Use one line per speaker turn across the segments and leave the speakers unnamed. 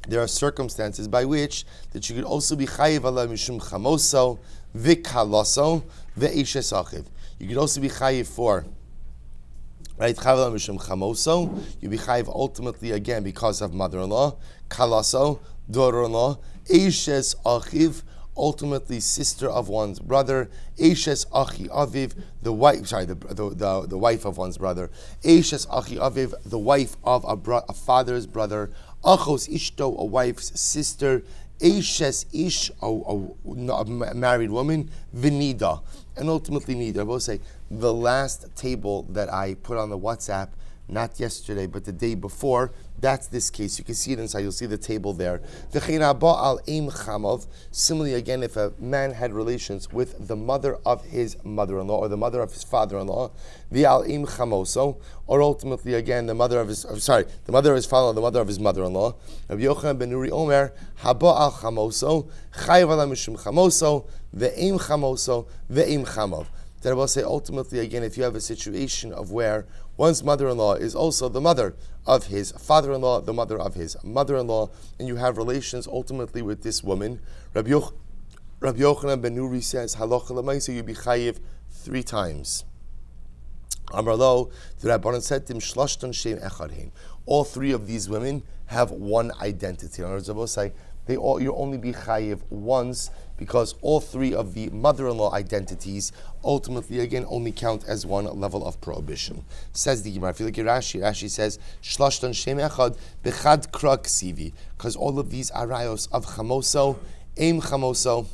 there are circumstances by which that you could also be chayiv ala mishum chamoso v'kaloso ve'ishes achiv. You could also be chayiv for, right, chayiv ala mishum chamoso. You be chayiv ultimately again because of mother-in-law, kaloso, daughter-in-law, ishes achiv, ultimately sister of one's brother, Eshes Achi Aviv, the wife, the wife of one's brother, Eshes Achi Aviv, the wife of a father's brother, Achos Ishto, a wife's sister, Eshes Ish, a married woman, Vinida, and ultimately Nida. I will say the last table that I put on the WhatsApp, not yesterday, but the day before, that's this case. You can see it inside. You'll see the table there. Similarly, again, if a man had relations with the mother of his mother-in-law or the mother of his father-in-law, or ultimately, again, the mother of his father-in-law, the mother of his mother-in-law. Rabbi Yochanan ben Nuri Omer, haba al chamoso, chayiv ala mishum chamoso, ve'im chamoso, ve'im chamav. That I will say, ultimately, again, if you have a situation of where one's mother-in-law is also the mother of his father-in-law, the mother of his mother-in-law, and you have relations ultimately with this woman, Rabbi Yochanan ben Nuri says, halacha l'maisa, you be chayiv 3 times. Amar lo, the Rabbanan said to him, shlashton shem echad hein. All 3 of these women have one identity. In other words, I will say, you only be chayiv once, because all 3 of the mother-in-law identities ultimately, again, only count as one level of prohibition. Says the Gemara. If you look at Rashi, Rashi says, Shlashtan Shem Echad Bechad Krak Sivi, because all of these arayos of Chamoso, Eim Chamoso,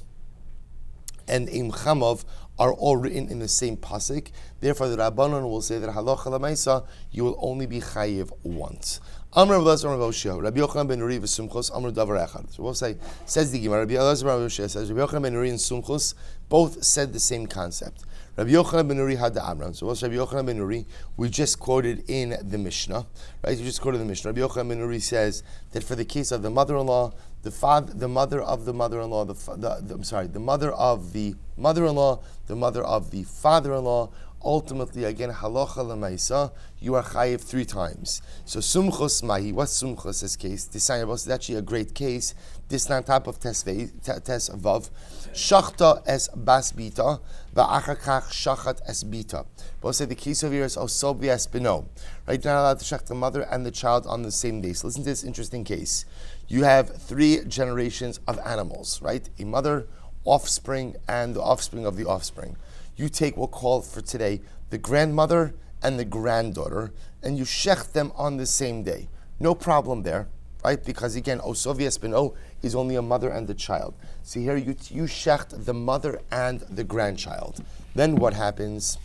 and Eim Chamov are all written in the same pasuk. Therefore, the Rabbanon will say that halacha l'maisa, you will only be chayiv once. Amr Rabbi Yochanan ben Nuri v'Sumchos Amr Davar Echad. So we'll say, says the Gemara, Rabbi Yochanan says, Rabbi Yochanan ben Nuri and Sumchos both said the same concept. Rabbi Yochanan ben Nuri had the Amram. So what's Rabbi Yochanan ben Nuri? We just quoted in the Mishnah, right? We just quoted the Mishnah. Rabbi Yochanan ben Nuri says that for the case of the mother-in-law, the mother of the mother-in-law, the mother of the mother-in-law, the mother of the father-in-law, ultimately, again, halacha l'maisa, you are chayiv 3 times. So sumchos mahi, what's sumchos this case? This is actually a great case. This is on top of tes vav. Shachta es bas bita, va'achakach shachat es bita. But say the case over here is osobi es bino. Right, you're not allowed to shach the mother and the child on the same day. So listen to this interesting case. You have 3 generations of animals, right? A mother, offspring, and the offspring of the offspring. You take, we'll call for today, the grandmother and the granddaughter, and you shech them on the same day. No problem there, right? Because again, Osovias Beno is only a mother and a child. So here you shecht the mother and the grandchild. Then what happens?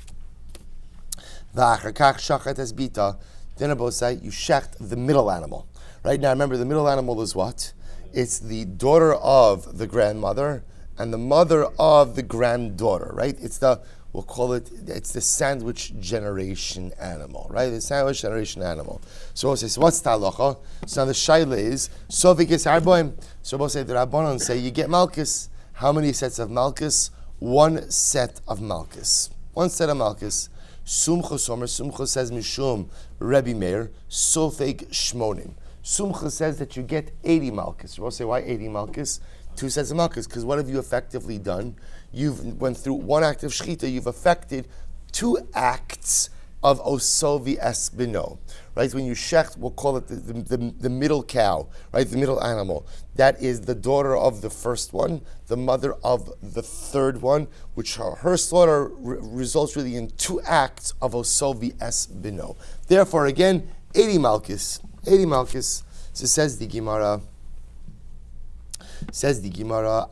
V'achakach shachat es bita. Then Abosai, you shecht the middle animal. Right now, remember, the middle animal is what? It's the daughter of the grandmother and the mother of the granddaughter, right? It's we'll call it, it's the sandwich generation animal, right? The sandwich generation animal. So we'll say, so what's talacha? So now the shaila is, sovikis arboim. So we'll say, the Rabbanon say, you get malchus. How many sets of malchus? 1 set of malchus. 1 set of malchus. Sumchos Omer, Sumchos says, Mishum, Rebbe Meir, Sofeg Shmonim. Sumchos says that you get 80 malchus. We'll say, why 80 malchus? 2 sets of malchus, because what have you effectively done? You've went through 1 act of shechita, you've affected 2 acts of osovi es bino, right? When you shecht, we'll call it the middle cow, right? The middle animal. That is the daughter of the first one, the mother of the third one, which her slaughter results really in 2 acts of osovi es bino. Therefore, again, 80 malchus. 80 malchus. So says the Gemara.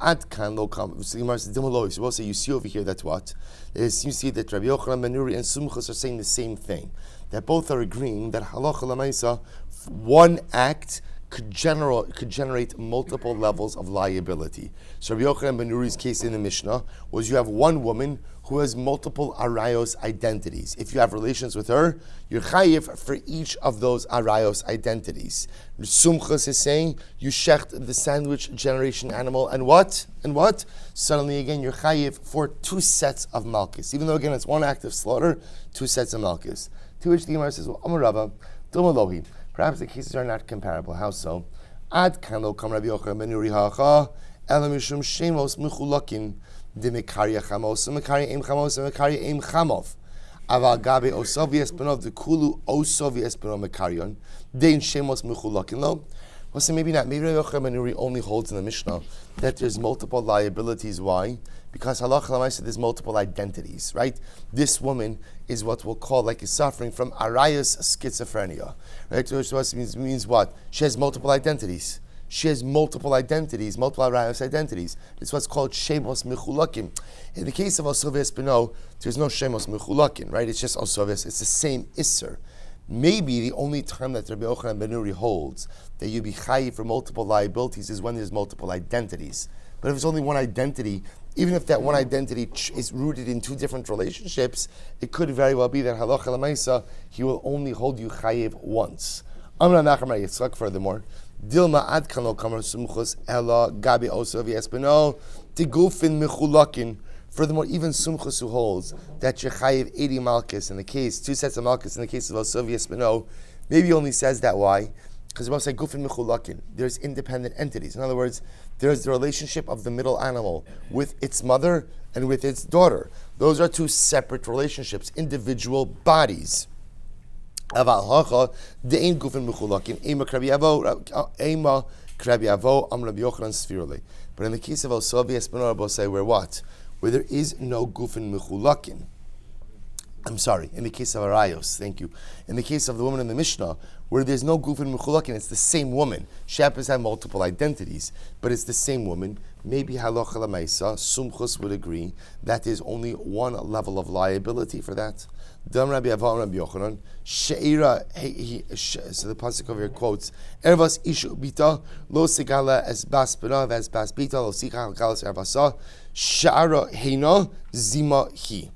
Ad kan lo kam. So the Gemara says, Dimoloi. So we'll say, you see over here that what? You see that Rabbi Yochanan ben Nuri and Sumchos are saying the same thing. That both are agreeing that halacha l'maisa, 1 act could generate multiple levels of liability. So Rabbi Yochanan ben Nuri's case in the Mishnah was you have 1 woman who has multiple arayos identities. If you have relations with her, you're chayiv for each of those arayos identities. Sumchos is saying you shecht the sandwich generation animal, and what? Suddenly again you're chayiv for 2 sets of malchus. Even though again it's 1 act of slaughter, 2 sets of malchus. To which the Gemara says, well, Amar Rava, Doma Lohi. Perhaps the cases are not comparable. How so? Ad kano kam Rabbi Yochanan ben Nuri hacha ela mishum shemos mechulakin de mekaria chamos mekaria im chamos mekaria im chamov. Aval gabe osovies benov the kulu osovies benov mekarion dein shemos mechulakin lo. Well, so maybe not. Maybe Rabbi Yochanan ben Nuri only holds in the Mishnah that there's multiple liabilities. Why? Because halacha l'maaseh there's multiple identities, right? This woman is what we'll call like is suffering from arayos schizophrenia, right? Which means what? She has multiple identities. She has multiple identities, multiple arayos identities. It's what's called shemos mechulakim. In the case of osovies beno, there's no shemos mechulakin, right? It's just osovies. It's the same isser. Maybe the only time that Rabbi Yochanan ben Nuri holds that you be chayiv for multiple liabilities is when there's multiple identities. But if it's only one identity, even if that one identity is rooted in two different relationships, it could very well be that halacha l'maisa he will only hold you chayiv once. Amra Nachman Yitzchak. Furthermore, Dilma ad kano kamar sumchus ela gabi osav yespeno tigufin mechulakin. Furthermore, even Sumchus who holds that you're chayiv 80 malchus in the case, 2 sets of malchus in the case of Osav Yespeno, maybe only says that. Why? Because about say gufin mechulakin, there's independent entities. In other words, there's the relationship of the middle animal with its mother and with its daughter. Those are two separate relationships, individual bodies. Aval hacha de'ein gufin mechulakin ema krabi avo am Rabbi Yochanan sfirole. But in the case of Osav Yespeno, Rabbi say where what? Where there is no gufin mechulakin. I'm sorry, in the case of Arayos, thank you. In the case of the woman in the Mishnah, where there's no gufin mechulakin, it's the same woman. She happens to have multiple identities, but it's the same woman. Maybe halacha l'maisa, Sumchus would agree that there's only one level of liability for that. Dam Rabbi Avam Rabbi Yochanan, She'ira, so the pasuk over here quotes, Ervas ishu bita, lo sigala es bas benav es bas bita, lo sigala galas ervasa, Sha'ara heina zima hi.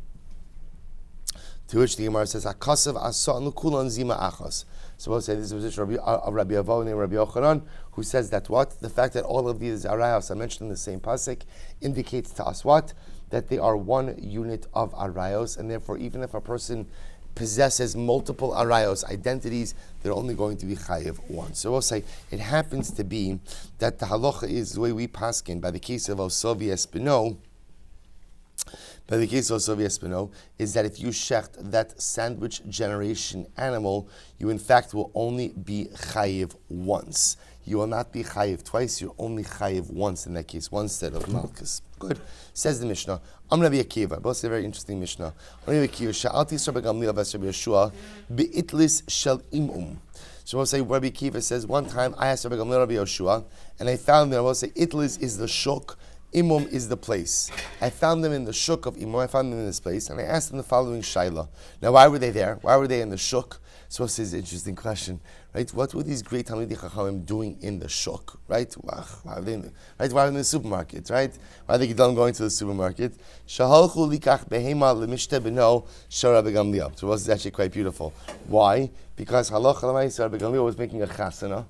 To which the Gemara says, Akasav asa nukulan zima achas. So we'll say this is a position of Rabbi Avam and Rabbi Yochanan, who says that what? The fact that all of these arayos are mentioned in the same pasuk indicates to us what? That they are one unit of arayos, and therefore even if a person possesses multiple arayos identities, they're only going to be chayiv one. So we'll say it happens to be that the halacha is the way we paskin by the case of Osovi Espino. By the case of Osovi Espino is that if you shecht that sandwich generation animal, you in fact will only be chayiv once. You will not be chayiv twice. You're only chayiv once in that case, one set of malchus. Good. Says the Mishnah. I'm Rabbi Akiva. Both a very interesting Mishnah. I'm Rabbi Akiva. Sha'alti Rabbi Gamliel v'Rabbi Yeshua be'itlis shel imum. So we'll say Rabbi Akiva says one time I asked Rabbi Gamliel Rabbi Yeshua and I found them. I will say itlis is the shuk, imum is the place. I found them in the shuk of imum. I found them in this place and I asked them the following shaila. Now why were they there? Why were they in the shuk? So this is an interesting question, right? What were these great Talmidei Chachamim doing in the shuk, right? Why were they in the supermarket, right? Why are they going to the supermarket? Shahalchu likach behema lemishte beno shel Rabbi Gamliel. So this is actually quite beautiful. Why? Because halacha l'maaseh Rabbi Gamliel was making a chasana,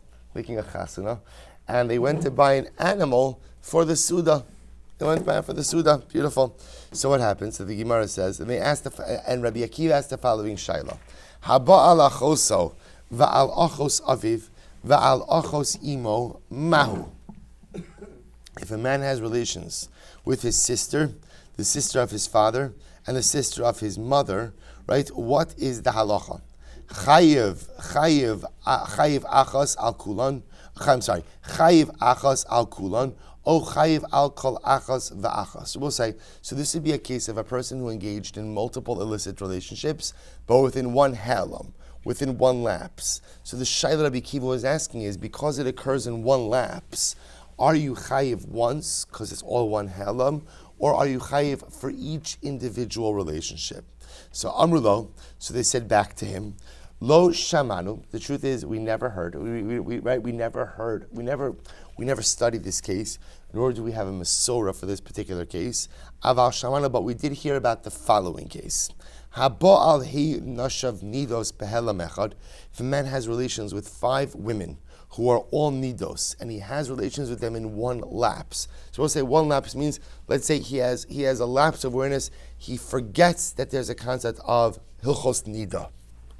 and they went to buy an animal for the Suda. They went to buy it for the Suda. Beautiful. So what happens? So the Gemara says, and Rabbi Akiva asked the following shaila. Haba al achoso va'al achos aviv va'al achos imo mahu. If a man has relations with his sister, the sister of his father, and the sister of his mother, right? What is the halacha? Chayiv achas al kulan. Chayiv achas al kulan. O chayiv al kol achas va'achas. So we'll say, so this would be a case of a person who engaged in multiple illicit relationships, but within one halam, within one lapse. So the shaila Rabbi Akiva was asking is, because it occurs in one lapse, are you chayiv once, because it's all one halam, or are you chayiv for each individual relationship? So Amrulo, so they said back to him, Lo shamanu. The truth is, we never heard. We never studied this case, nor do we have a Masorah for this particular case. Aval shamanu, but we did hear about the following case. Habo he nashav nidos behela mechad. If a man has relations with 5 women who are all nidos, and he has relations with them in one lapse. So we'll say one lapse means, let's say he has a lapse of awareness. He forgets that there's a concept of hilchos nida.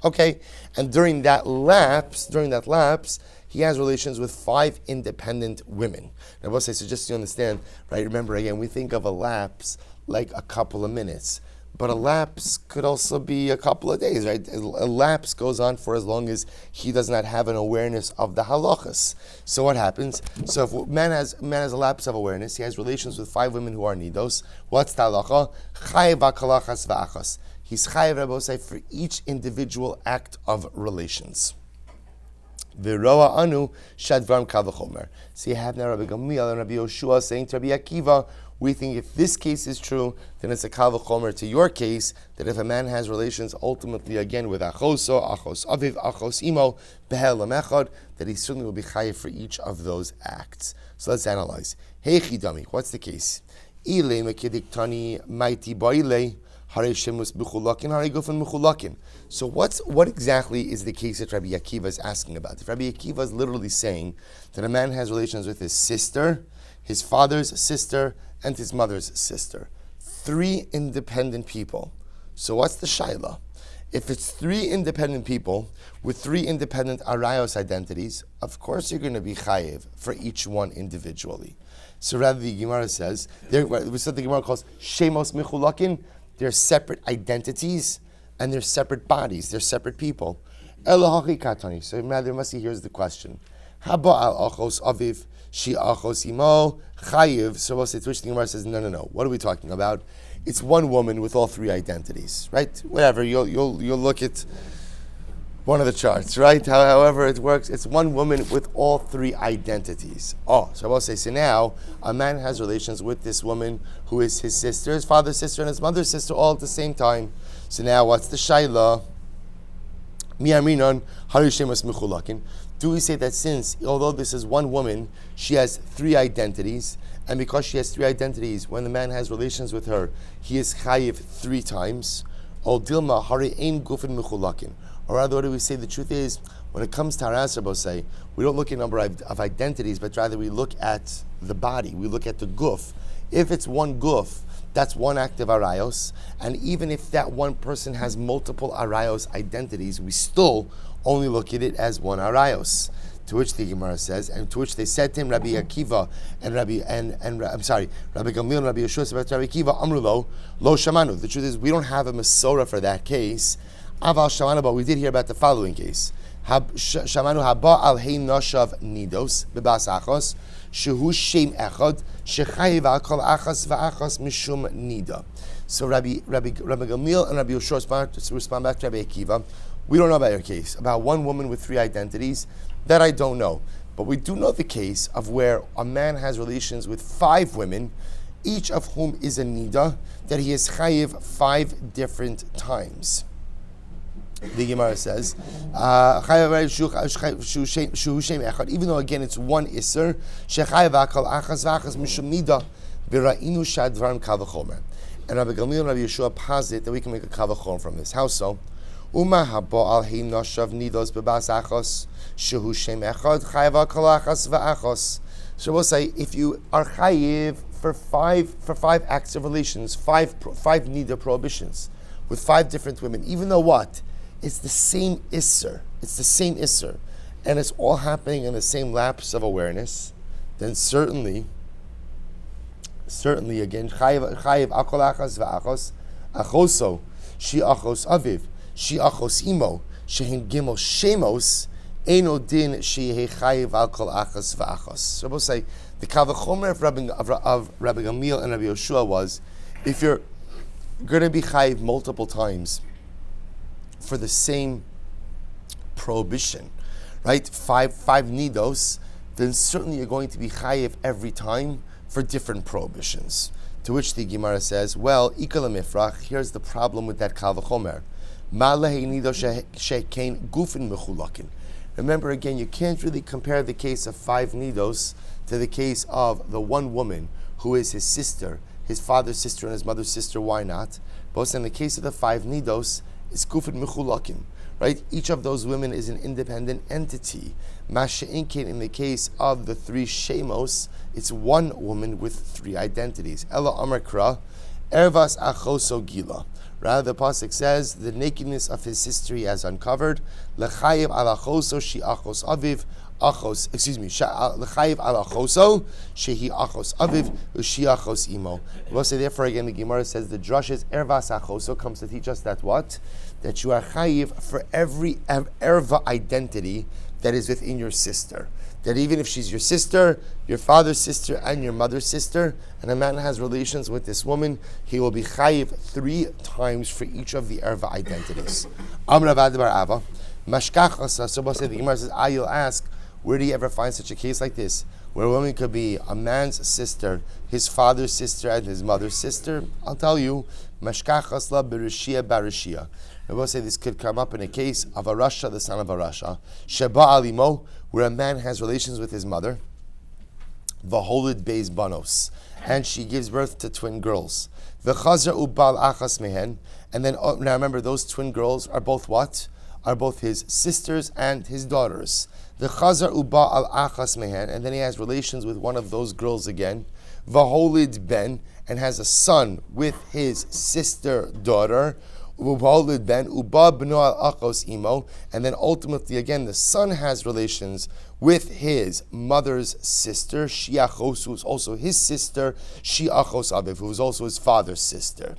Okay, and during that lapse, he has relations with 5 independent women. Now, I will say, so just so you understand, right? Remember again, we think of a lapse like a couple of minutes. But a lapse could also be a couple of days, right? A lapse goes on for as long as he does not have an awareness of the halachas. So what happens? So if a man has a lapse of awareness, he has relations with 5 women who are nidos. What's the halacha? Chayev hakalachas va'achas. He's chayev, Rabbi say, for each individual act of relations. V'roa anu shadvarim kal v'chomer. So you have now Rabbi Gamliel and Rabbi Yoshua saying to Rabbi Akiva, we think if this case is true, then it's a kal v'chomer to your case, that if a man has relations ultimately again with achoso, achos aviv, achos imo, behel lamechad, that he certainly will be chayiv for each of those acts. So let's analyze. Hey chidami, what's the case? Ile mekidiktani maiti ba'ile, hare shemus b'chulakin, hare gufen b'chulakin. So what exactly is the case that Rabbi Akiva is asking about? If Rabbi Akiva is literally saying that a man has relations with his sister, his father's sister, and his mother's sister. 3 independent people. So what's the shaila? If it's 3 independent people with 3 independent arayos identities, of course you're going to be chayiv for each one individually. So rather the Gemara says, what the Gemara calls shemos michulakin, they're separate identities and they're separate bodies, they're separate people. Elahachi katani. So rather must see, here's the question. Haba al achos aviv, she achos imo, chayiv. So we'll say, to which the Gemara says, no. What are we talking about? It's one woman with all 3 identities, right? Whatever, you'll look at one of the charts, right? However it works, it's one woman with all 3 identities. Oh, so I will say, so now a man has relations with this woman who is his sister, his father's sister, and his mother's sister all at the same time. So now what's the shaila? Mi'aminon harishemas mechulakin. Do we say that since, although this is one woman, she has 3 identities, and because she has 3 identities, when the man has relations with her, he is chayiv 3 times? Or dilma hari ein gufin mechulakin. Or rather, what do we say? The truth is, when it comes to Haras Rabosai, we don't look at a number of identities, but rather we look at the body, we look at the guf. If it's one guf, that's one act of arayos, and even if that one person has multiple arayos identities, we still only look at it as one arayos. To which the Gemara says, and to which they said to him, Rabbi Akiva and Rabbi Gamliel and Rabbi Yeshua about Rabbi Akiva, Amrulo, Lo Shamanu. The truth is, we don't have a Masorah for that case. Aval Shamanu, but we did hear about the following case. Shamanu haba al hey noshav nidos bebas achos shehu shem echad shechayiv al kol achas va'achas mishum nida. So Rabbi Gamliel and Rabbi Yeshua respond back to Rabbi Akiva. We don't know about your case, about one woman with 3 identities. That I don't know. But we do know the case of where a man has relations with 5 women, each of whom is a nida, that he is chayiv 5 different times. The Gemara says, even though again it's one iser, and Rabbi Gamliel and Rabbi Yeshua posit that we can make a kavachon from this. How so? Uma haba al hey noshav nidos bebas achos shehu shem echad chayiv kol achas va'achos. So we'll say if you are chayiv for five acts of relations, five nida prohibitions with 5 different women, even though what? It's the same isser. It's the same isser, and it's all happening in the same lapse of awareness. Then certainly again chayiv akol achas va'achos achoso she achos aviv. She achos imo shehin gimel shemos eno din she chayiv al kol achas va'achos. So we'll say the kavachomer of Rabbi Gamliel and Rabbi Yoshua was, if you're going to be chayiv multiple times for the same prohibition, right? Five nidos, then certainly you're going to be chayiv every time for different prohibitions. To which the Gemara says, well, ikal mifrach. Here's the problem with that kavachomer. Remember again, you can't really compare the case of 5 nidos to the case of the one woman who is his sister, his father's sister and his mother's sister. Why not? Both in the case of the 5 nidos, it's gufin mechulakin, right? Each of those women is an independent entity. Masha'inkin, in the case of the 3 shemos, it's one woman with 3 identities. Ella Amakra, Ervas Achoso Gila. Rather, the pasuk says the nakedness of his sister he has uncovered. Lechayiv alachoso shi achos aviv achos, excuse me, l'chayiv al achoso, shehi achos aviv, ushi achos imo. We'll say therefore again, the Gemara says the drushes ervas achoso comes to teach us that what? That you are chayiv for every erva identity that is within your sister. That even if she's your sister, your father's sister, and your mother's sister, and a man has relations with this woman, he will be chayiv 3 times for each of the erva identities. Amr Avad bar Ava, mashkach. So the Gemara says, you'll ask, where do you ever find such a case like this, where a woman could be a man's sister, his father's sister, and his mother's sister? I'll tell you, mashkach asla berishia barishia. I will say this could come up in a case of a Rasha, the son of a Rasha, Sheba Alimo, where a man has relations with his mother, Vaholid Beis Banos, and she gives birth to twin girls. V'chazra ubal achas mehen, and then now remember those twin girls are both what? Are both his sisters and his daughters. V'chazra ubal al achas mehen, and then he has relations with one of those girls again. Vaholid ben, and has a son with his sister daughter. And then ultimately again the son has relations with his mother's sister, Shiachos, who is also his sister, Shiachos Aviv, who is also his father's sister.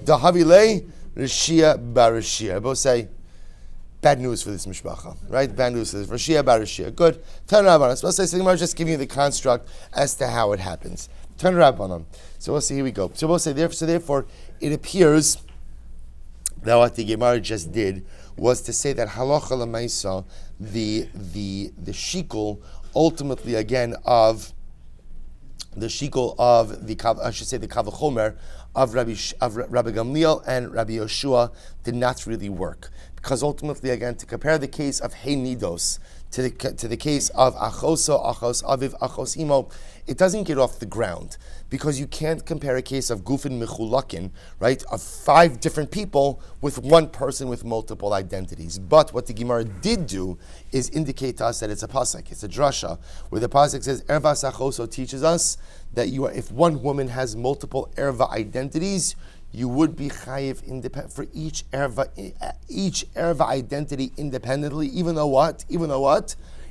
Dahavile Rishia Barishia. Both say bad news for this mishpacha, right? Bad news for this Rishia Barishia. Good. Turn Rabbanon. We'll say so just giving you the construct as to how it happens. Turn Rabbanon. So we'll see. Here we go. So we'll say therefore it appears that what the Gemara just did was to say that halacha l'maisa, the shikul ultimately again of the shikul of the kavachomer of Rabbi Gamliel and Rabbi Yoshua did not really work, because ultimately again to compare the case of Hey Nidos to the case of Achoso, Achos Aviv, Achos Imo, it doesn't get off the ground, because you can't compare a case of Gufin Mechulakin, right, of 5 different people with one person with multiple identities. But what the Gemara did do is indicate to us that it's a pasuk, it's a drasha, where the pasuk says Erva Sachoso teaches us that if one woman has multiple Erva identities, you would be chayiv for each erva identity independently, even though what?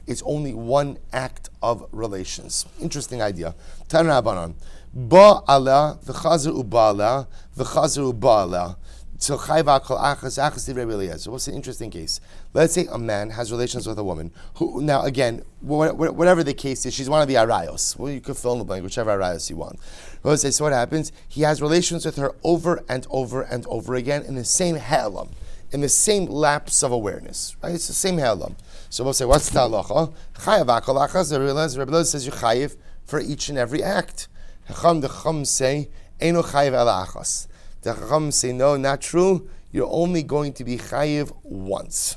It's only one act of relations. Interesting idea. Tan Rabbanan. Ba'ala v'chazer u'ba'ala v'chazer u'ba'ala. So chayva kol achas achas Rabbi Eliezer. What's an interesting case? Let's say a man has relations with a woman who, now again, whatever the case is, she's one of the arayos. Well, you could fill in the blank, whichever arayos you want. Let's say, so what happens? He has relations with her over and over and over again in the same ha'elam, in the same lapse of awareness. Right? It's the same ha'elam. So we'll say, what's the halacha? Chayav akol achas. Rabbi Eliezer says you chayiv for each and every act. The Chacham say, eino chayiv ala achas. The Chacham say, no, not true. You're only going to be chayiv once.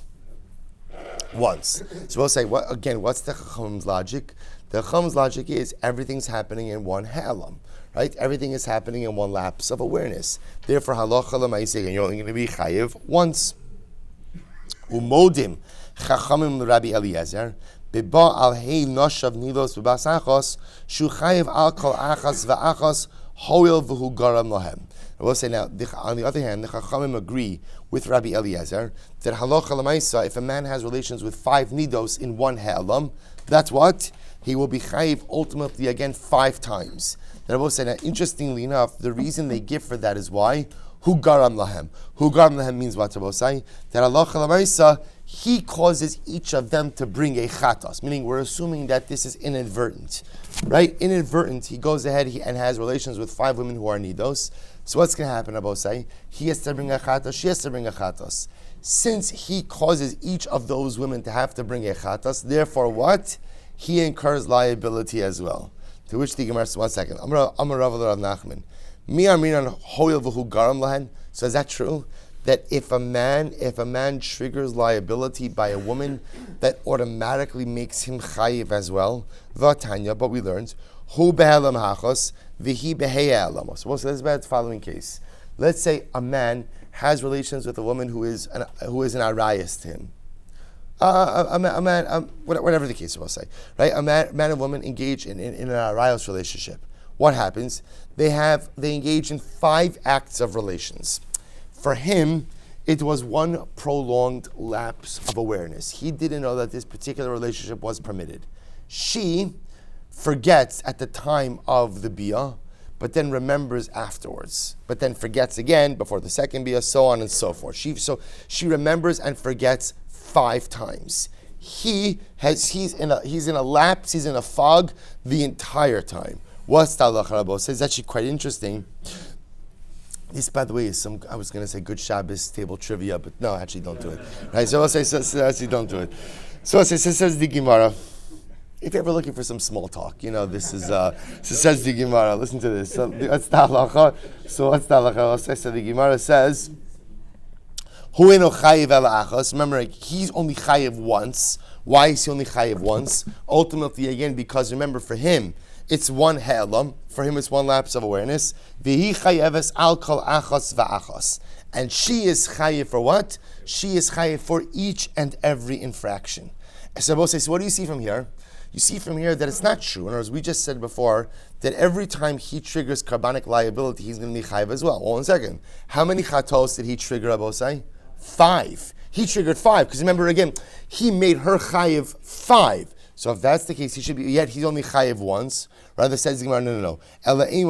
So we'll say, what's the Chacham's logic? The Chacham's logic is everything's happening in one ha'elam, right? Everything is happening in one lapse of awareness. Therefore, halacha l'maaseh, you're only going to be chayiv once. Umodim Chachamim Rabbi Eliezer beba al hei noshav nilos b'basachos shu chayiv al kol achas v'achas hoil v'hu garam lahem. I will say now, on the other hand, the Chachamim agree with Rabbi Eliezer that halacha l'maisa, if a man has relations with 5 nidos in one ha'elam, that's what? He will be chayiv ultimately again 5 times. That I will say now, interestingly enough, the reason they give for that is why? Hu garam lahem. Hu garam lahem means what? I will say that halacha l'maisa, he causes each of them to bring a chatos, meaning we're assuming that this is inadvertent, right? Inadvertent, he goes ahead and has relations with 5 women who are nidos. So what's going to happen, Abosai? He has to bring a chatos, she has to bring a chatos. Since he causes each of those women to have to bring a chatos, therefore what? He incurs liability as well. To which the Gemara says, 1 second. Amar Rav Nachman. Mi arminan hoil v'hu garam lahen. So is that true? That if a man triggers liability by a woman, that automatically makes him chayiv as well. V'atanya, but we learned, hu behelam hachos, v'hi beheya elamos. So let's about the following case. Let's say a man has relations with a woman who is an arayas to him. Whatever the case we'll say, right? A man and woman engage in an arayos relationship. What happens? They engage in 5 acts of relations. For him, It was one prolonged lapse of awareness. He didn't know that this particular relationship was permitted. She forgets at the time of the bia, but then remembers afterwards, but then forgets again before the second bia, so on and so forth. She remembers and forgets 5 times. He's in a lapse, he's in a fog the entire time. What's the halacha, Rabbi? It's actually quite interesting. This, by the way, is I was going to say good Shabbos table trivia, but no, actually don't do it. Right? So I'll say, actually don't do it. So says the Gemara. If you're ever looking for some small talk, this is, so says the Gemara. Listen to this. So what's the halacha? So the Gemara says, Hueno chayiv el achos. Remember, he's only chayiv once. Why is he only chayiv once? Ultimately, again, because remember, for him, it's one ha'elam. For him, it's one lapse of awareness. V'hi chayeves al kol achos va'achos. And she is chayiv for what? She is chayiv for each and every infraction. So what do you see from here? You see from here that it's not true. In other words, we just said before that every time he triggers carbonic liability, he's going to be chayiv as well. Well, 1 second. How many chatos did he trigger, Abosai? 5. He triggered 5. Because remember, again, he made her chayiv 5. So if that's the case, he should be, yet he's only chayiv once. Rather says the Gemara, no. I'm not going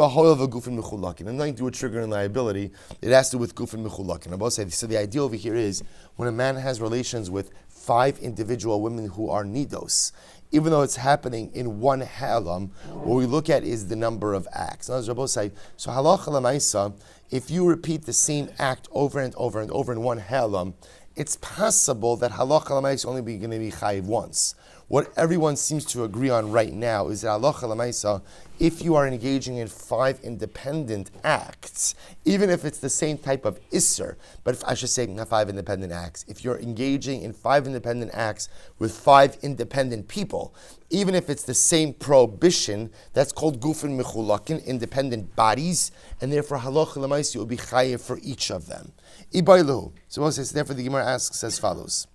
to do a trigger and liability. It has to do with gufin mechulakin. So the idea over here is when a man has relations with 5 individual women who are nidos, even though it's happening in one ha'elam, what we look at is the number of acts. Now, as Rabbi say, so halacha l'maisa, if you repeat the same act over and over and over in one ha'elam, it's possible that halacha l'maisa is only going to be chayiv once. What everyone seems to agree on right now is that halacha l'maisa, if you are engaging in 5 independent acts, even if it's the same type of isser, but if I should say not 5 independent acts, if you're engaging in 5 independent acts with 5 independent people, even if it's the same prohibition, that's called gufin mechulakin, independent bodies, and therefore halacha l'maisa will be chayiv for each of them. Ibailu. So therefore the Gemara asks as follows.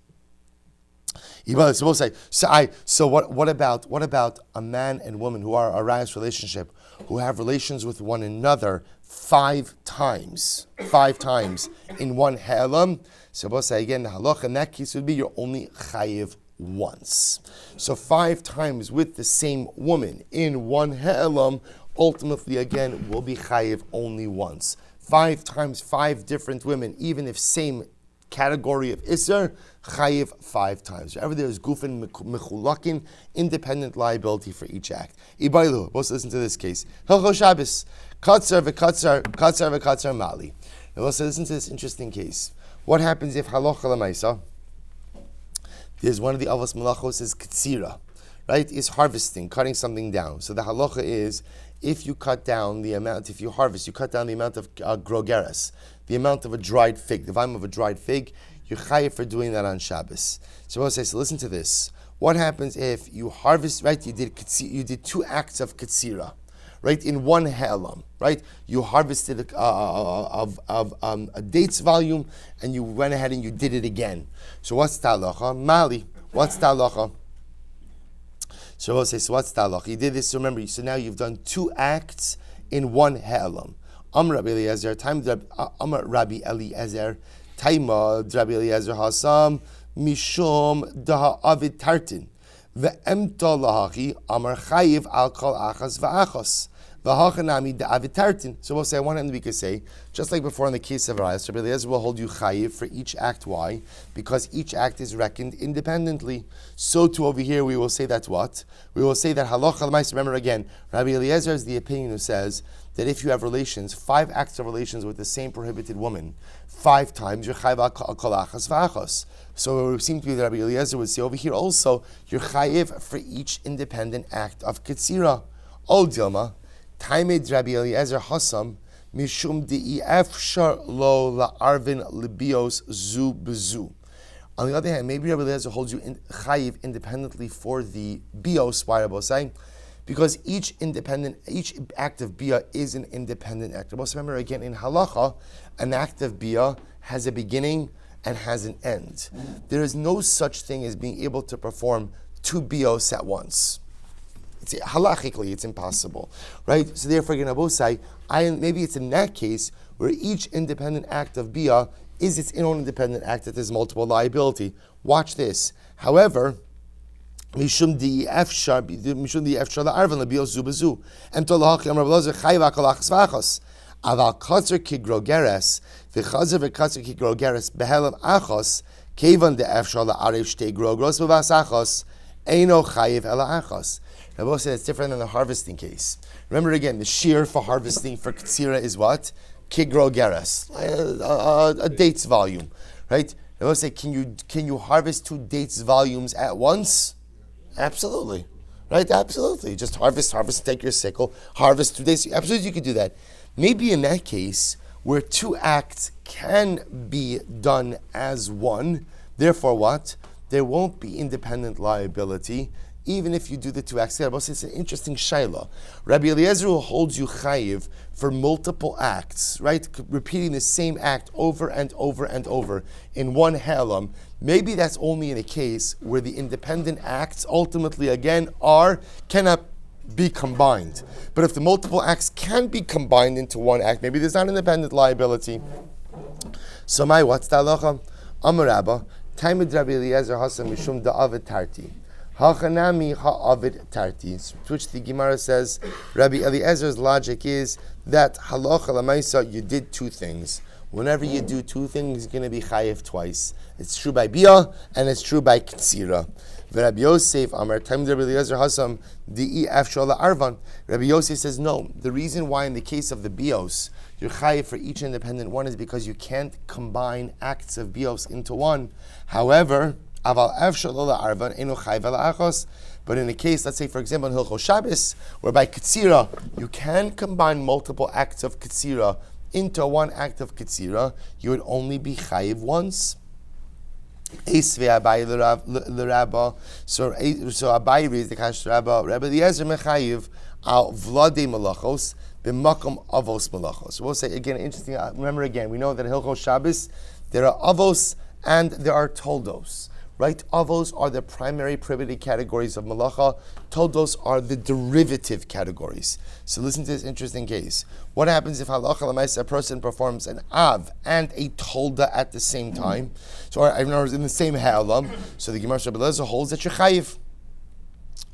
So what about a man and woman who are a rayas relationship, who have relations with one another 5 times in one ha'elam? So we'll say again, the halacha in that case would be you're only chayiv once. So 5 times with the same woman in one ha'elam, ultimately again will be chayiv only once. 5 times 5 different women, even if same category of Isser, chayiv 5 times. Wherever there is gufin mechulakin, independent liability for each act. Ibailu, let's listen to this case. Hilcho Shabbos, katzar v'katzar mali. Now let's listen to this interesting case. What happens if halacha l'maisa, there's one of the avos malachos is katsira, right? Is harvesting, cutting something down. So the halacha is, if you cut down the amount, if you harvest, you cut down the amount of grogeres, the amount of a dried fig, the volume of a dried fig, you're chayiv for doing that on Shabbos. So Moshe says, listen to this. What happens if you harvest, right, you did 2 acts of katsira, right, in one ha'elam, right? You harvested a dates volume, and you went ahead and you did it again. So what's ta'alacha? Mali. What's ta'alacha? So we'll say, so what's ta'alach? You did this, so remember, so now you've done 2 acts in one ha'elam. Rabbi Eliezer, time Rabbi Eliezer, Taima Rabbi Eliezer Hasam, Mishum Daha Avid Tartin, Ve'emta Lahachi, Amar Chayiv Al Kol Achas Va'achos. So we'll say, on one hand we could say, just like before in the case of Rayas, Rabbi Eliezer will hold you chayiv for each act. Why? Because each act is reckoned independently. So too over here we will say that what? We will say that halacha l'maisa. Remember again, Rabbi Eliezer is the opinion who says that if you have relations, 5 acts of relations with the same prohibited woman, 5 times, you're chayiv al kol achas v'achos. So it would seem to be that Rabbi Eliezer would say over here also, you're chayiv for each independent act of katsira. Ol dilma. Taimed Rabbi Eliezer Hassam Mishum Efshar Lo La'arvin Libios Zu Bezu. On the other hand, maybe Rabbi Eliezer holds you chayiv independently for the bios. Why Rabbi saying? Because each act of bia is an independent act. Remember again in halacha, an act of bia has a beginning and has an end. There is no such thing as being able to perform 2 bios at once. Halachically, it's impossible, right? So therefore, maybe it's in that case where each independent act of bia is its own independent act that there's multiple liability. Watch this. However, Mishum di efshar la'arvan lebios zu bezu. Emto lahachi amar Rabbi Elazar chayv akol achas v'achos. Aval katzer kigrogeres v'chazer v'katzer kigrogeres behelam achos kevan de efshar la'arev shtei grogros v'vas achos eino chayiv ela achos. Rabbi said it's different than the harvesting case. Remember again, the shear for harvesting for katsira is what? Kigrogeres, a dates volume, right? Rabbi said, can you harvest 2 dates volumes at once? Absolutely, right? Absolutely. Just harvest, take your sickle, harvest 2 days. Absolutely, you could do that. Maybe in that case, where 2 acts can be done as one, therefore what? There won't be independent liability, even if you do the 2 acts together. It's an interesting shayla. Rabbi Eliezer holds you chayiv for multiple acts, right? Repeating the same act over and over and over in one halam. Maybe that's only in a case where the independent acts ultimately again cannot be combined. But if the multiple acts can be combined into one act, maybe there's not independent liability. So what's the halacha? Amar Rabba, Taimid Rabbi Eliezer Hasan Mishum Da'avid Tarti. Hachanami ha'avid tarti, which the Gemara says, Rabbi Eliezer's logic is that halacha l'maisa, you did 2 things. Whenever you do 2 things, it's going to be chayiv twice. It's true by bia and it's true by ktsira. Rabbi Yosef Amar Taimid Rabbi Eliezer Hasam Di'i Afshala Arvan. Rabbi Yosef says no. The reason why in the case of the bios you're chayiv for each independent one is because you can't combine acts of bios into one. However, but in a case, let's say for example in Hilchos Shabbos, whereby Ketzira, you can combine multiple acts of Ketzira into one act of Ketzira, you would only be chayiv once. So Abai raised the Kash Rabba, Rabbi Eliezer mechayiv al vladei malachos b'makom avos malachos. So we'll say again, interesting, remember again, we know that in Hilchos Shabbos, there are avos and there are toldos. Right? Avos are the primary prohibited categories of malacha. Toldos are the derivative categories. So listen to this interesting case. What happens if halacha l'maisa, a person performs an av and a tolda at the same time? So in other words, in the same ha'olam. So the Gemara Rabbi Eliezer holds that you're chayiv.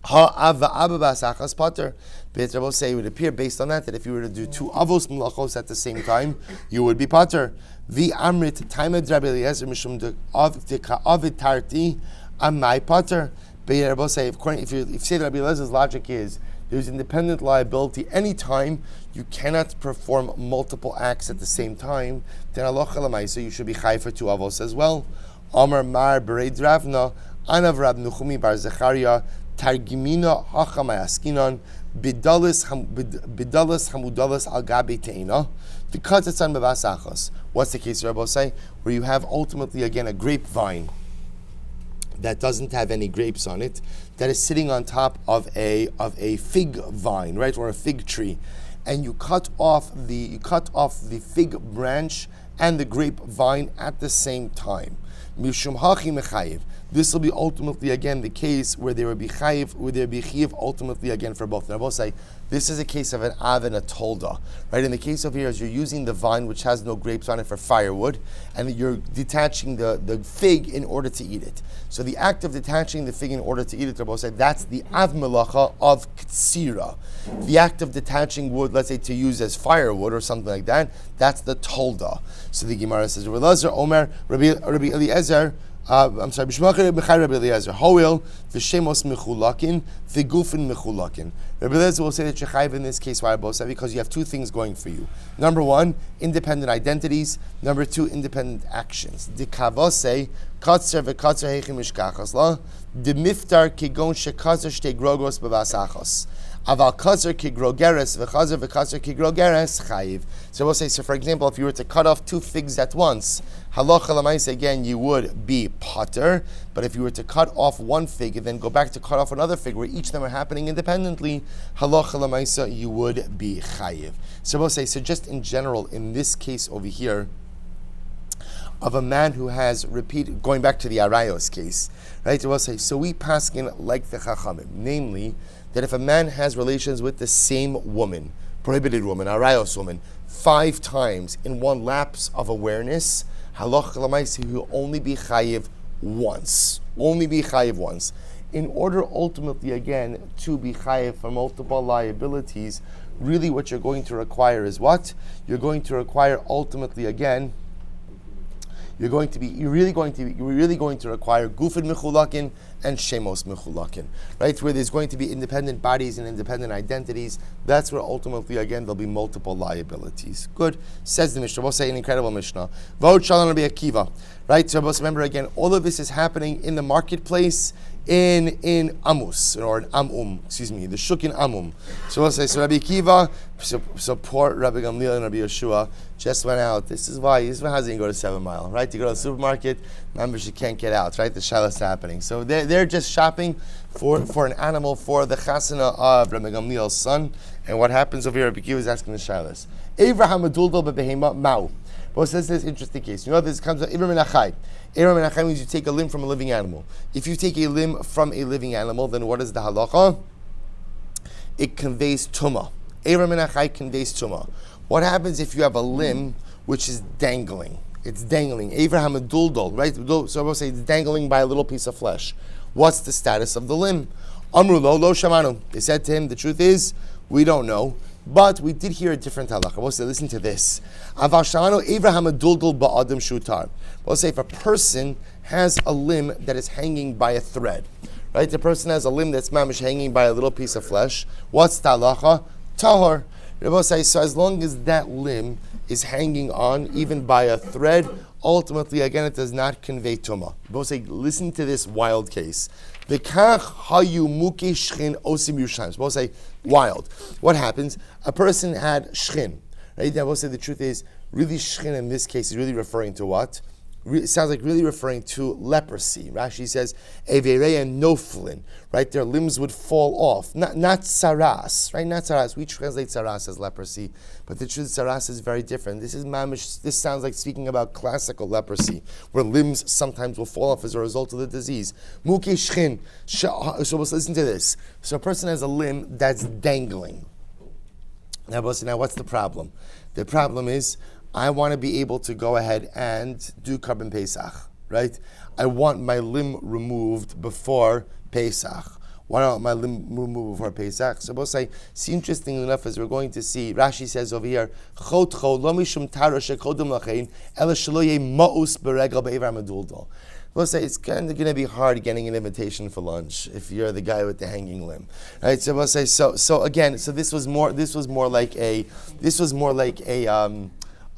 Ha'av va'abba b'asachas pater. Beit Rabbi say it would appear based on that if you were to do 2 avos malachos at the same time, you would be pater. Vi amrit taimed Rabbi Eliezer mishum de avid tarti amai pater. Beit Rabbi say if you say that Rabbi Eliezer's logic is there's independent liability anytime you cannot perform multiple acts at the same time, then halacha l'maisa you should be chayiv for 2 avos as well. Amar mar bereid Ravna anav Rab Nuchumi bar Zechariah targimina hachamayaskinon bidalis hamudalis al gabi teina because it's on bevasachos. What's the case, Rabbi say, where you have ultimately again a grapevine that doesn't have any grapes on it, that is sitting on top of a fig vine, right, or a fig tree, and you cut off the fig branch and the grapevine at the same time. Mishum hachi mechayiv. This will be ultimately again the case where there will be chayiv, where there will be chayiv ultimately again for both. And I will say this is a case of an av and a tolda, right? In the case of here, is you're using the vine which has no grapes on it for firewood, and you're detaching the fig in order to eat it. So the act of detaching the fig in order to eat it, I will say that's the av melacha of ktsira. The act of detaching wood, let's say to use as firewood or something like that, that's the tolda. So the Gemara says, Rabbi Eliezer Omer, Rabbi Eliezer. Bishmachar B'chai Rabbi Eliezer Hoil v'shemos mechulakin v'gufin mechulakin. Rabbi Eliezer will say that you're chayiv in this case. Why both say? Because you have 2 things going for you. Number 1, independent identities. Number 2, independent actions. Dikavose katzer v'katzer heichim mishkachos la demiftar kigon shekatzer shtei grogos b'vasachos. Aval katzer kigrogeres v'chazer v'katzer kigrogeres chayiv. So we'll say, so for example, if you were to cut off 2 figs at once, halacha l'maisa again, you would be potter. But if you were to cut off 1 fig and then go back to cut off another fig, where each of them are happening independently, halacha l'maisa, you would be chayiv. So we'll say, so just in general, in this case over here, of a man who has repeated, going back to the arayos case, right? We'll say, so we paskin like the chachamim, namely that if a man has relations with the same woman, prohibited woman, arayos woman, 5 times in one lapse of awareness, Halacha l'maaseh, he will only be chayiv once. Only be chayiv once. In order ultimately, again, to be chayiv for multiple liabilities, really what you're going to require is what? You're going to require ultimately, again, you're really going to require gufin mechulakin and shemos mechulakin, right? Where there's going to be independent bodies and independent identities. That's where ultimately, again, there'll be multiple liabilities. Good. Says the Mishnah. We'll say an incredible Mishnah. V'od shalom Rabbi Akiva, right? So remember again, all of this is happening in the marketplace in Amus, or in the Shuk in Amum. So we'll say, so Rabbi Akiva, support Rabbi Gamliel and Rabbi Yeshua, just went out. This is why you go to 7 Mile, right? You go to the supermarket, members, you can't get out, right? The shalas happening. So they're just shopping for an animal for the chasana of Rabbi Gamliel's son. And what happens over here, Rabbi Akiva is asking the shalas. Avraham aduldo bebehema mau. But it says this interesting case. You know, this comes from Ibram and Achai. Ibram and Achai means you take a limb from a living animal. If you take a limb from a living animal, then what is the halacha? It conveys tumah. Ibram and Achai conveys tumah. What happens if you have a limb which is dangling? It's dangling. Avraham aduldol, right? So I will say it's dangling by a little piece of flesh. What's the status of the limb? Amru lo shamanu. They said to him, the truth is, we don't know. But we did hear a different halacha. We'll say, listen to this. We'll say if a person has a limb that is hanging by a thread, right? The person has a limb that's mamish hanging by a little piece of flesh. What's the halacha? Tahor. We'll say, so as long as that limb is hanging on, even by a thread, ultimately, again, it does not convey tumah. We'll say, listen to this wild case. We'll say, wild. What happens? A person had shchin. Right? We'll say the truth is, really shchin in this case is really referring to what? It sounds like really referring to leprosy. Rashi says, Evereya noflin, right? Their limbs would fall off. Not saras, right? Not saras. We translate saras as leprosy, but the truth, saras is very different. This is mamish. This sounds like speaking about classical leprosy, where limbs sometimes will fall off as a result of the disease. Muke shchin. So listen to this. So a person has a limb that's dangling. Now what's the problem? The problem is, I want to be able to go ahead and do Karban Pesach, right? I want my limb removed before Pesach. Why do I want my limb removed before Pesach? So we'll say, see, interesting enough, as we're going to see, Rashi says over here, we'll say it's kind of going to be hard getting an invitation for lunch if you're the guy with the hanging limb, right? So we'll say, so this was more like a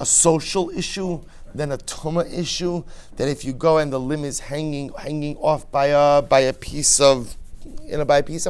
social issue than a tumah issue. That if you go and the limb is hanging off by a piece of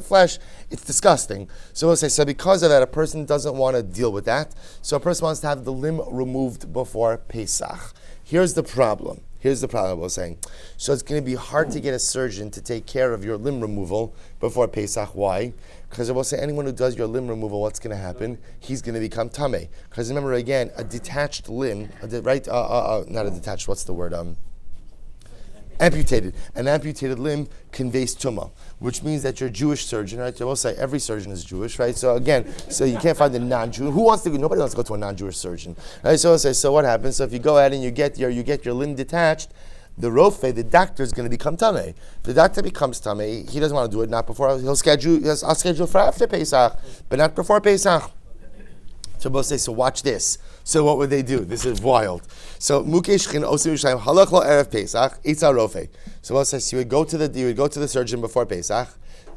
flesh, it's disgusting. So we'll say, so because of that, a person doesn't want to deal with that. So a person wants to have the limb removed before Pesach. Here's the problem we're saying. So it's going to be hard to get a surgeon to take care of your limb removal before Pesach. Why? Because I will say anyone who does your limb removal, what's going to happen? He's going to become tameh. Because remember again, a detached limb, right? Not a detached. What's the word? Amputated. An amputated limb conveys tumah, which means that your Jewish surgeon, right? I will say every surgeon is Jewish, right? So again, so you can't find a non-Jew. Nobody wants to go to a non-Jewish surgeon, right? So I'll say, so what happens? So if you go ahead and you get your limb detached, the rofe, the doctor, is going to become tameh. The doctor becomes tameh. He doesn't want to do it. Not before. I'll schedule for after Pesach, but not before Pesach. So we'll say, so watch this. So what would they do? This is wild. So Mukesh Chin Osim Yishayim Halach Lo Erev Pesach Itza Rofe. So we'll say, so you would go to the surgeon before Pesach.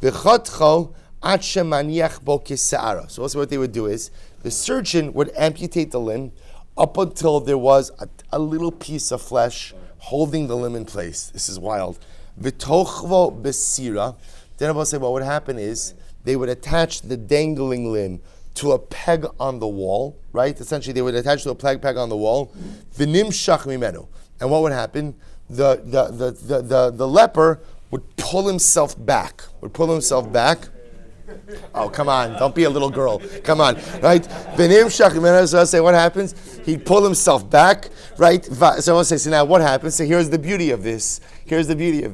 V'chotcho Ad Shemaniach Bo Kiseara. So also what they would do is the surgeon would amputate the limb up until there was a little piece of flesh holding the limb in place. This is wild. V'tochvo Besira. Then I will say what would happen is they would attach the dangling limb to a peg on the wall, right? Essentially, they would attach to a peg on the wall. V'nimshach mimenu. And what would happen? The leper would pull himself back. Oh, come on. Don't be a little girl. Come on. Right? V'nimshach mimenu. So I'll say, what happens? He'd pull himself back, right? So I'll say, so now what happens? So here's the beauty of this. The beauty of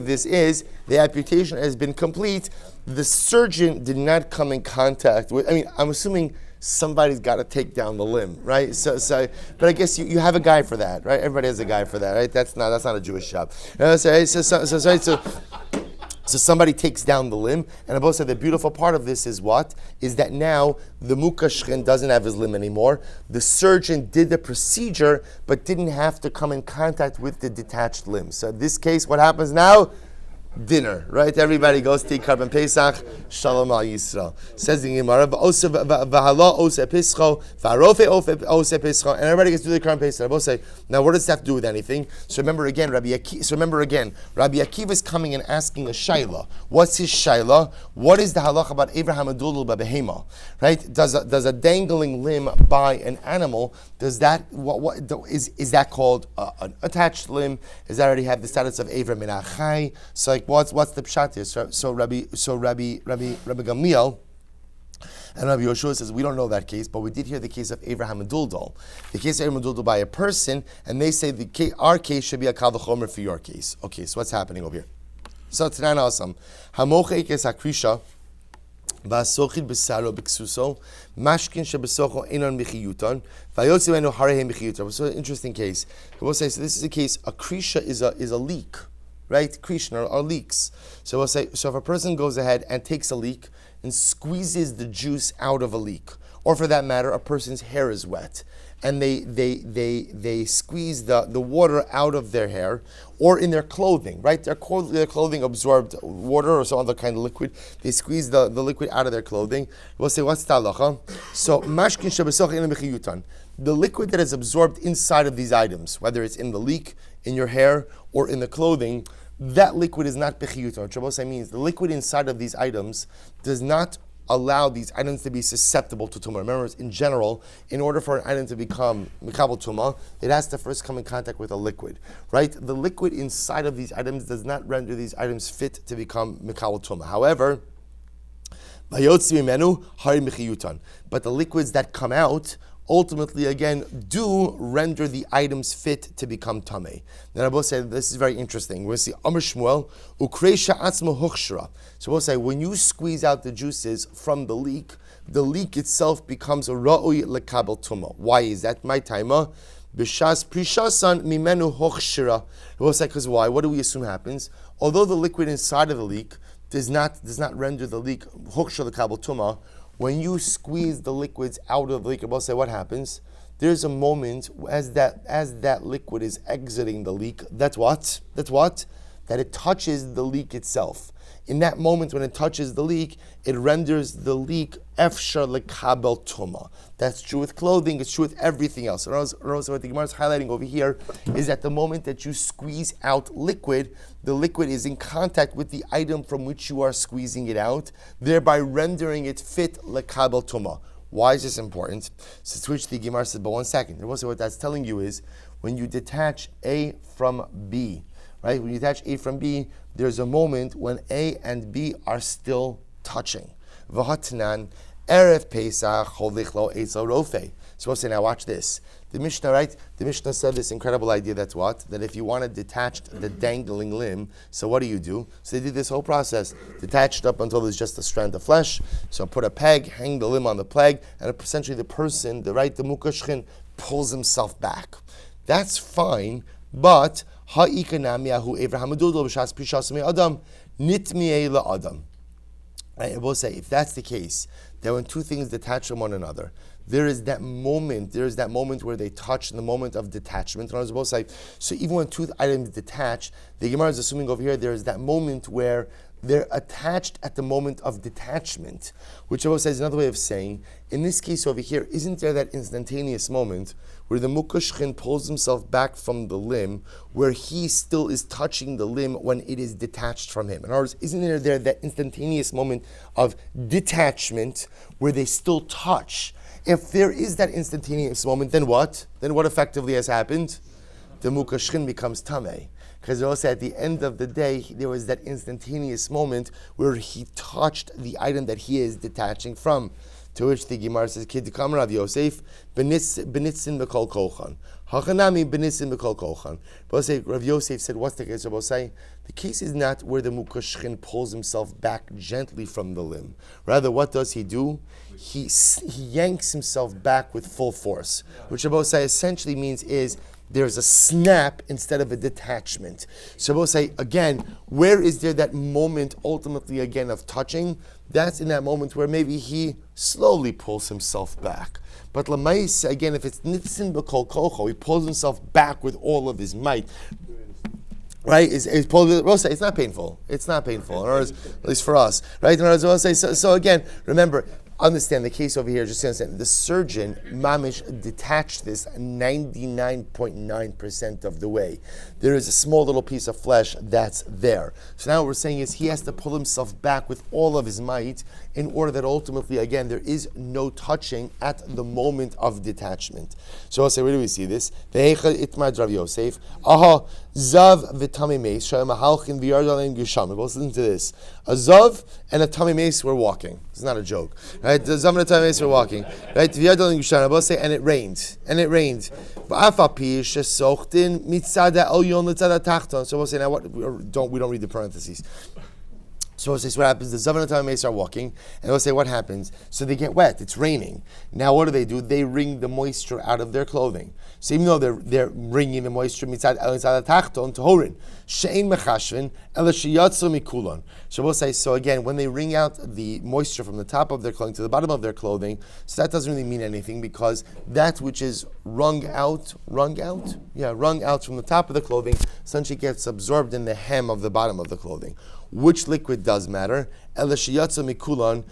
this is the amputation has been complete. The surgeon did not come in contact with, I'm assuming somebody's got to take down the limb, right? But I guess you have a guy for that, right? Everybody has a guy for that, right? That's not a Jewish job. So somebody takes down the limb, and Abba said the beautiful part of this is what? Is that now the mukashchin doesn't have his limb anymore. The surgeon did the procedure, but didn't have to come in contact with the detached limb. So in this case, what happens now? Dinner, right? Everybody goes to Karban Pesach, Shalom al Yisrael. Says the Gemara, and everybody gets to do the Karban Pesach. I will say, now what does that have to do with anything? So remember again, Rabbi Akiva is coming and asking a shaila. What's his shaila? What is the halacha about Abraham Adulul Babehema? Right? Does a dangling limb by an animal? Does that is that called an attached limb? Does that already have the status of Avraham Minachai? So what's the pshat here? So Rabbi Gamliel and Rabbi Yoshua says we don't know that case, but we did hear the case of Abraham Aduldal. The case of Abraham Aduldal by a person, and they say our case should be a kal v'chomer for your case. Okay, so what's happening over here? So Tanan Asam Hamoche Kes Hakrisha V'asochid b'saro b'ksuso mashkin shebesocho enon michiyuton v'ayotzi menu harehe michiyuton. So an interesting case. We'll say so. This is a case. A krisha is a leak. Right? Krishna are leaks. So we'll say, so if a person goes ahead and takes a leak and squeezes the juice out of a leak, or for that matter, a person's hair is wet, and they squeeze the water out of their hair, or in their clothing, right? Their clothing absorbed water or some other kind of liquid. They squeeze the liquid out of their clothing. We'll say, what's the halacha? So, mashkin shebesoch ina mechiyutan. The liquid that is absorbed inside of these items, whether it's in the leak, in your hair, or in the clothing, that liquid is not bechiyutan. What Shabbosai means, the liquid inside of these items does not allow these items to be susceptible to tumah. Remember, in general, in order for an item to become mikabel tumah, it has to first come in contact with a liquid, right? The liquid inside of these items does not render these items fit to become mikabel tumah. However, but the liquids that come out ultimately, again, do render the items fit to become tamei. Then Rabbi said, this is very interesting. We'll see Amr Shmuel, ukreisha atzma huchshra. So we'll say, when you squeeze out the juices from the leak itself becomes a ra'ui lekabel tuma. Why is that? My timer. B'shas prishasan mimenu huchshra. We'll say, because why? What do we assume happens? Although the liquid inside of the leak does not render the leak huchshra lekabel tuma, when you squeeze the liquids out of the leak, we'll say what happens? There's a moment as that liquid is exiting the leak. That's what? That it touches the leak itself. In that moment when it touches the leak, it renders the leak efshar lekabel tuma. That's true with clothing, it's true with everything else. And also what the Gemara is highlighting over here is that the moment that you squeeze out liquid, the liquid is in contact with the item from which you are squeezing it out, thereby rendering it fit lekabel tuma. Why is this important? So to which the Gemara said, but one second. Also what that's telling you is when you detach A from B, right? When you detach A from B, there's a moment when A and B are still touching. V'hatnan erev Pesach cholichlo eitzel rofe. So we'll say, now watch this. The Mishnah, right? The Mishnah said this incredible idea that's what? That if you want to detach the dangling limb, so what do? So they did this whole process. Detached up until there's just a strand of flesh. So put a peg, hang the limb on the peg, and essentially the person, the mukashchin, pulls himself back. That's fine, but ha'ikanamiyahu Avraham Adudol b'shas prishasmi adam nitmiei la'adam. I will say, if that's the case, that when two things detach from one another, there is that moment where they touch in the moment of detachment. And I was both say, so even when two items detach, the Gemara is assuming over here there is that moment where they're attached at the moment of detachment, which I will say is another way of saying, in this case over here, isn't there that instantaneous moment where the mukashchin pulls himself back from the limb, where he still is touching the limb when it is detached from him? In other words, isn't there that instantaneous moment of detachment where they still touch? If there is that instantaneous moment, then what? Then what effectively has happened? The mukashchin becomes tamei. Because also at the end of the day, there was that instantaneous moment where he touched the item that he is detaching from. To which the Gemara says, Kid Kamar Rav Yosef, Benitzin Bekol Kochan. Hachanami Benitzin Bekol Kochan. Rav Yosef said, what's the case? The case is not where the Mukashchin pulls himself back gently from the limb. Rather, what does he do? He yanks himself back with full force, which Rabbi say essentially means is there's a snap instead of a detachment. So Rabbi say again, where is there that moment ultimately again of touching? That's in that moment where maybe he slowly pulls himself back. But Lamais, again, if it's nitzin b'kol kocho, he pulls himself back with all of his might. Right? It's not painful. It's not painful, at least for us. Right? So again, remember, understand the case over here, just to understand, the surgeon, Mamish, detached this 99.9% of the way. There is a small little piece of flesh that's there. So now what we're saying is he has to pull himself back with all of his might in order that ultimately, again, there is no touching at the moment of detachment. So I'll say, where do we see this? Listen to this. A Zav and a Tami Mace were walking. It's not a joke. Right? The Zav and a Tami Mace were walking. Right? And it rained. And it rained. So we'll say, now what? We don't read the parentheses. So we'll say, so what happens? The Zav and the Tami Mace are walking, and we'll say, what happens? So they get wet. It's raining. Now what do? They wring the moisture out of their clothing. So even though they're wringing the moisture mitzad tachton to horin, she'ein mechashvin ela sheyatzu mikulon. So we'll say, so again, when they wring out the moisture from the top of their clothing to the bottom of their clothing, so that doesn't really mean anything because that which is wrung out from the top of the clothing essentially gets absorbed in the hem of the bottom of the clothing. Which liquid does matter? Ela sheyatzu mikulon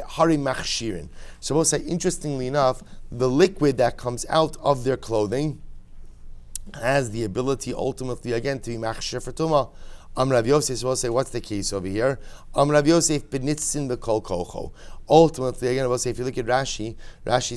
hari machshirin. So we'll say, interestingly enough, the liquid that comes out of their clothing has the ability ultimately again to be machshir for tumah. Rav Yosef, so we'll say, what's the case over here? Rav Yosef benitzin b'kol kocho. Ultimately, again, we'll say, if you look at Rashi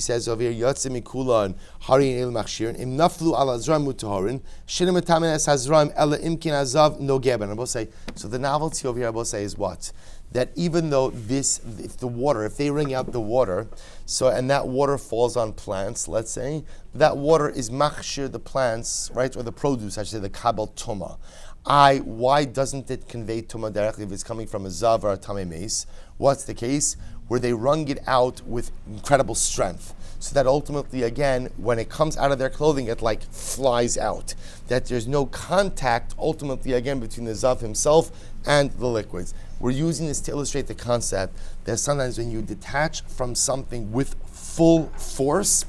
says over here, Yotze mikulan harin el machshirin im naflu al azram mutaharin shinim etamin es hazram ela imkin azav no geben. We'll say, so the novelty over here, we'll say, is what? That even though if they wring out the water, so and that water falls on plants, let's say, that water is machshir the plants, right, or the produce, I should say, the kabel tuma. Why doesn't it convey tumah directly if it's coming from a zav or a tamei meis? What's the case? Where they wrung it out with incredible strength. So that ultimately, again, when it comes out of their clothing, it like flies out. That there's no contact, ultimately, again, between the zav himself and the liquids. We're using this to illustrate the concept that sometimes when you detach from something with full force,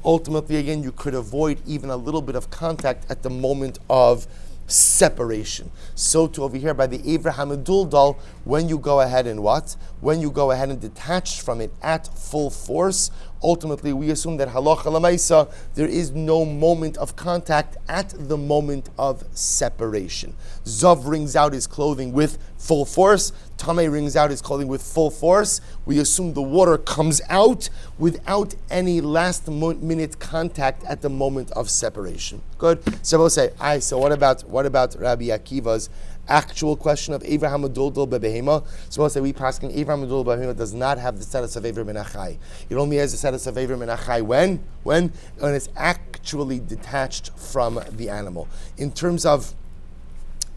ultimately, again, you could avoid even a little bit of contact at the moment of separation. So to over here by the Avraham Aduldal, when you go ahead and what? When you go ahead and detach from it at full force, ultimately we assume that halacha lamaisa, there is no moment of contact at the moment of separation. Zav wrings out his clothing with full force, Tamei wrings out his clothing with full force. We assume the water comes out without any last minute contact at the moment of separation. Good. So we'll say, so what about Rabbi Akiva's actual question of Avraham Aduldal bebehema? So we'll say we paskin Avraham Aduldal bebehema does not have the status of Avram ben Achai. It only has the status of Avram ben Achai when it's actually detached from the animal. In terms of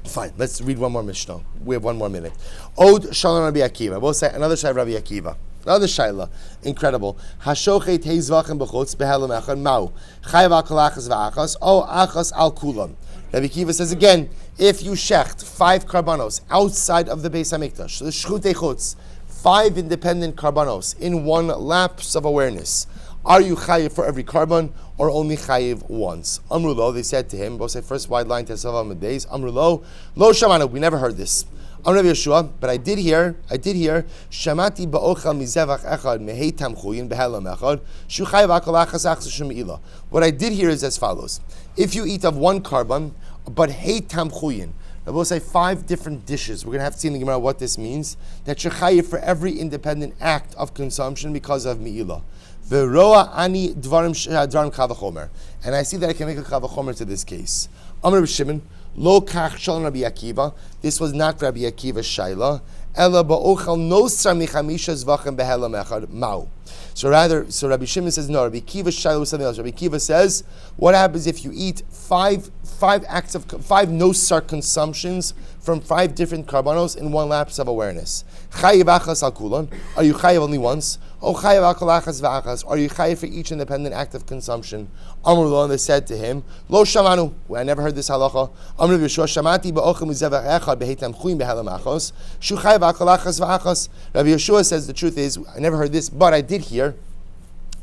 fine, let's read one more Mishnah. We have 1 more minute. Od Shalom Rabbi Akiva. We'll say another Shai Rabbi Akiva. Another Shaila. Incredible. Hashochet heizvachem b'chutz behelam echad mau. Chayav al kolachas v'achas. O achas al kulam. Rabbi Akiva says again, if you shecht 5 karbanos outside of the Beis HaMikdash, the shchutei chutz, 5 independent karbanos in one lapse of awareness, are you chayiv for every carbon or only chayiv once? Amrulo, they said to him, we'll say first wide line to Tesav days. Amrulo, lo shamanu, we never heard this. Amr Yeshua, but I did hear, Shamati ba'ochal mizevach echad mehei tamchuyin behelam echad, shu chayiv akol achas achas shemi'ila. What I did hear is as follows. If you eat of one carbon, but hei tamchuyin, I will say 5 different dishes. We're going to have to see in the Gemara what this means. That you're chayiv for every independent act of consumption because of mi'ilah. Ve'roa ani dvarim kavachomer. And I see that I can make a kavachomer to this case. Amr Shimon, lo kach shalom Rabbi Akiva. This was not Rabbi Akiva's shaila. ela ba'ochel nosar michamisha zvachim behelam echad mau. So Rabbi Shimon says no. Rabbi Kiva Shiloh was something else. Rabbi Kiva says, what happens if you eat five nosar consumptions from 5 different karbanos in one lapse of awareness? Chayiv achas al kulon. Are you chayiv only once? O chayiv al achas v'achas. Are you chayiv for each independent act of consumption? Amr lo, and they said to him, Lo shamanu. Well, I never heard this halacha. Amr Yeshua shamati ba'ochem uzevach echad behetam chuim behelam achos. Shu chayiv al achas v'achas. Rabbi Yeshua says the truth is, I never heard this, but I did hear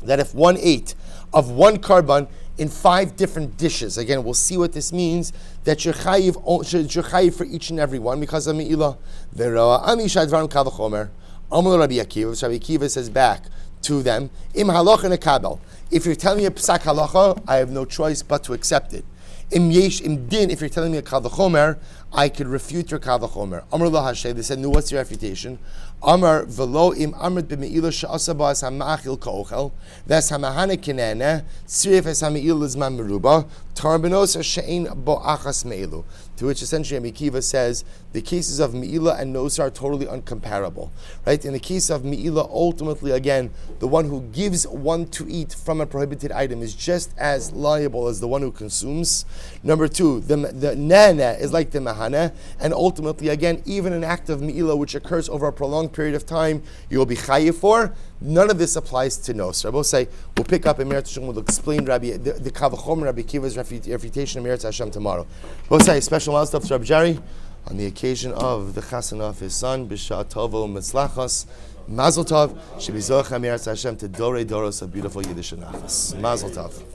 that if one ate of one karban in 5 different dishes, again, we'll see what this means, that you're chayiv for each and every one because of me'ilah. V'roa ami shadvarim kal v'chomer. Amar Rabbi Akiva. Rabbi Akiva says back to them, Im halacha nekabel. If you're telling me a psak halacha, I have no choice but to accept it. Im yesh im din. If you're telling me a kal v'chomer, I could refute your kal v'chomer. Amar lo hashay. They said, no, what's your refutation? Amar v'lo im amrit b'me'ilah she'asa ba'as ha'ma'achil ka'ochel v'as ha'mahane kinene tzirif es ha'me'ilah zman meruba tarbenos she'ein bo'achas me'ilu. To which essentially Rabbi Akiva says the cases of me'ilah and nosar are totally uncomparable. Right? In the case of me'ilah, ultimately, again, the one who gives one to eat from a prohibited item is just as liable as the one who consumes. Number 2, the nana is like the mahana, and ultimately, again, even an act of me'ilah which occurs over a prolonged period of time, you will be chayiv for. None of this applies to nosar. I will say, we'll pick up in Meretz Hashem, we'll explain the Kavachom Rabbi Akiva's refutation of Meretz Hashem tomorrow. We'll say a special milestone to Rabbi Jerry on the occasion of the chasana of his son, B'Shah Tovo Mitzlachos, Mazel Tov, Shebizoch HaMeretz Hashem to Dorei Doros of beautiful Yiddish and Nachas. Mazel Tov.